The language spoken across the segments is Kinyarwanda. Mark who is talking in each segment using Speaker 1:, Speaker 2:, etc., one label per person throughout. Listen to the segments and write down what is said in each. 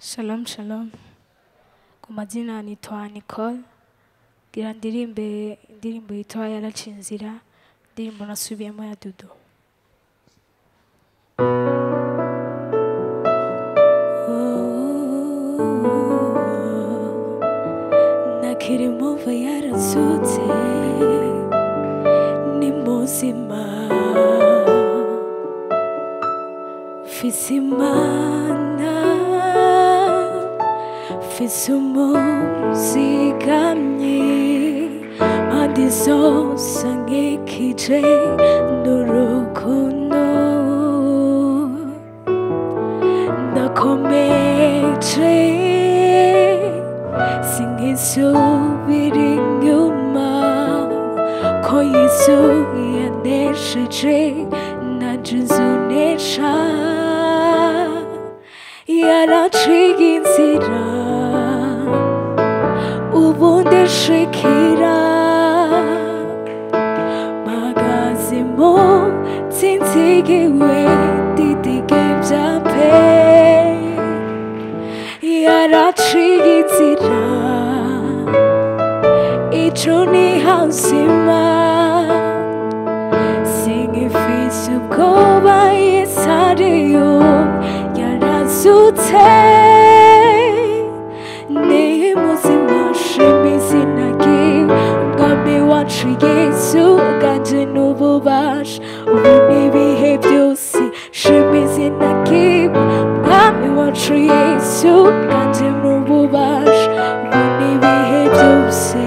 Speaker 1: Shalom shalom. Ku mazina nitwa Nicole. Gira ndirimbe indirimbo yitwa Yaraciye inzira. Indirimbo nasubiyemo ya Dudu. Nakiri muva yarazutse ni muzima mfise Imana mfise umuzigamyi mpande zose ankikije n'urukundo ndakomeje sinkisubira inyuma ko Yesu yanesheje nanje nzonesha yaraciye inzira ubu ndishikira mpagaze mu nsinzigiwe ndidigemvya pe yaraciye inzira ico ni hazima sinkifise ubwoba Yesu ariyo yarazutse ni muzima shima izina ryiwe umwami wacu Yesu uganje n'ububasha ubu n'ibihe byose shima izina ryiwe umwami wacu Yesu uganje n'ububasha ubu n'ibihe byose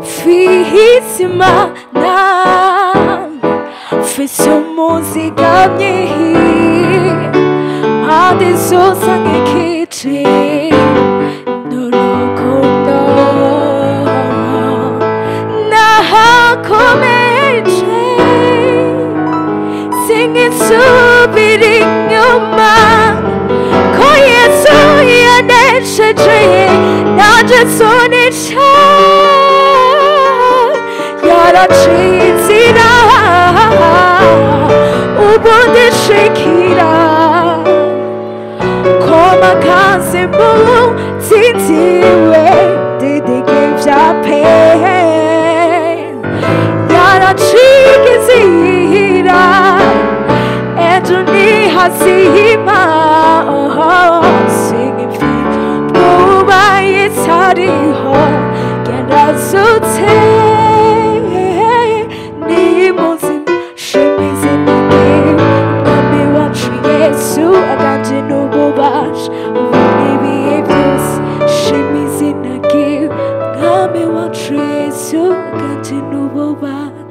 Speaker 1: mfise Imana mfise umuzigamyi mpande zose ankikije n'urukundo nahakomeje sinkisubira inyuma ko Yesu yanesheje nanje nzonesha yaraciye inzira ubu ndishikira ko mpagaze mu nsinziwe ndidigemvya pe yaraciye inzira ejo ni hazima sinkifise ubwoba Yesu ariho yarazutse Yesu aganje n'ububasha ubu n'ibihe byose shima izina ryiwe umwami wacu Yesu aganje n'ububasha